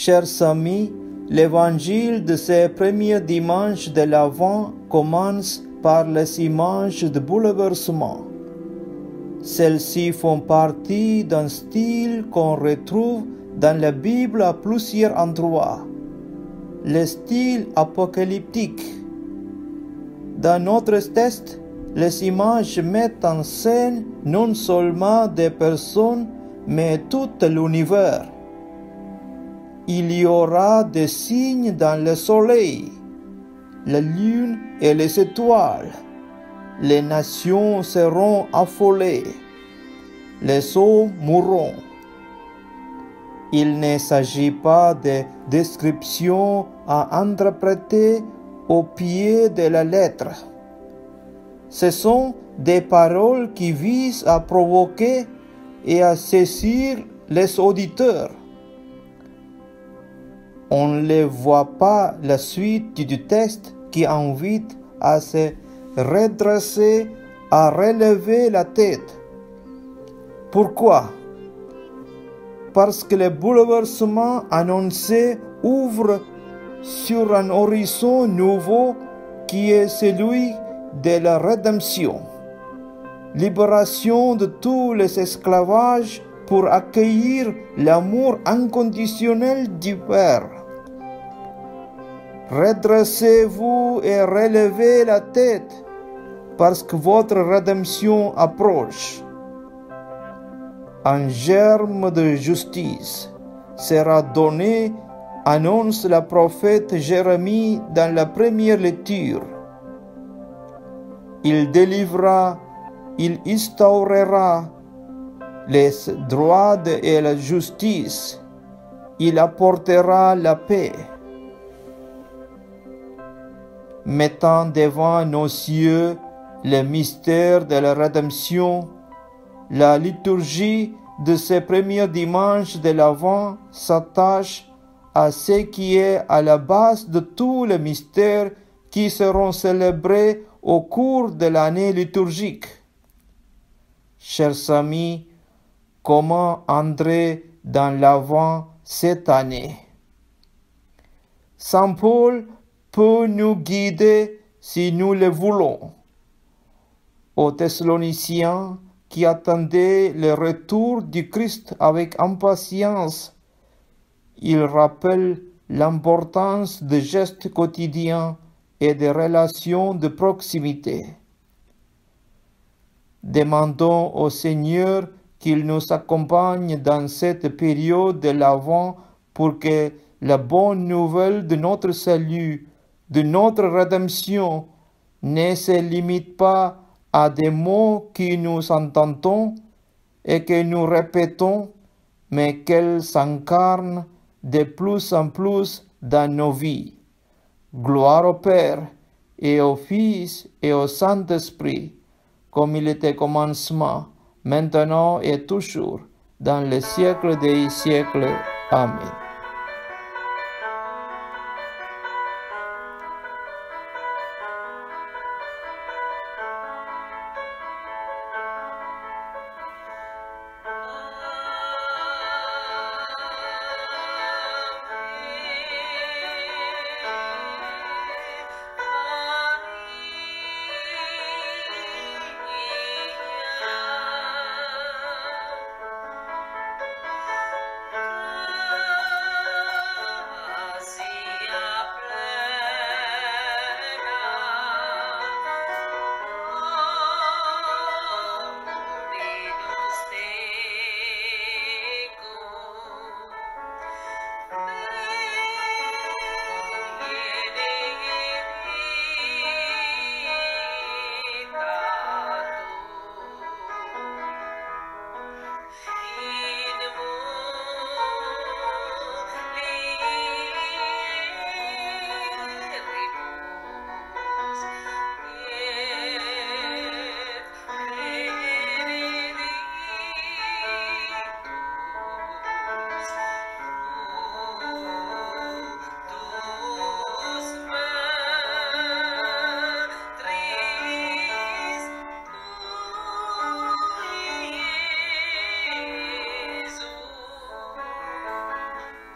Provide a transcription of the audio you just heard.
Chers amis, l'évangile de ces premiers dimanches de l'Avent commence par les images de bouleversement. Celles-ci font partie d'un style qu'on retrouve dans la Bible à plusieurs endroits, le style apocalyptique. Dans notre texte, les images mettent en scène non seulement des personnes, mais tout l'univers. Il y aura des signes dans le soleil, la lune et les étoiles. Les nations seront affolées, les hommes mourront. Il ne s'agit pas de descriptions à interpréter au pied de la lettre. Ce sont des paroles qui visent à provoquer et à saisir les auditeurs. On ne voit pas la suite du texte qui invite à se redresser, à relever la tête. Pourquoi? Parce que le bouleversement annoncé ouvre sur un horizon nouveau qui est celui de la rédemption. Libération de tous les esclavages pour accueillir l'amour inconditionnel du Père. Redressez-vous et relevez la tête parce que votre rédemption approche. Un germe de justice sera donné, annonce le prophète Jérémie dans la première lecture. Il délivrera, il instaurera les droits et la justice. Il apportera la paix. Mettant devant nos yeux le mystère de la rédemption, la liturgie de ces premiers dimanches de l'Avent s'attache à ce qui est à la base de tous les mystères qui seront célébrés au cours de l'année liturgique. Chers amis, comment entrer dans l'Avent cette année? Saint Paul peut nous guider si nous le voulons. Aux Thessaloniciens qui attendaient le retour du Christ avec impatience, il rappelle l'importance des gestes quotidiens et des relations de proximité. Demandons au Seigneur qu'il nous accompagne dans cette période de l'Avent pour que la bonne nouvelle de notre salut, de notre rédemption, ne se limite pas à des mots que nous entendons et que nous répétons, mais qu'elle s'incarne de plus en plus dans nos vies. Gloire au Père et au Fils et au Saint-Esprit, comme il était au commencement, maintenant et toujours, dans les siècles des siècles. Amen.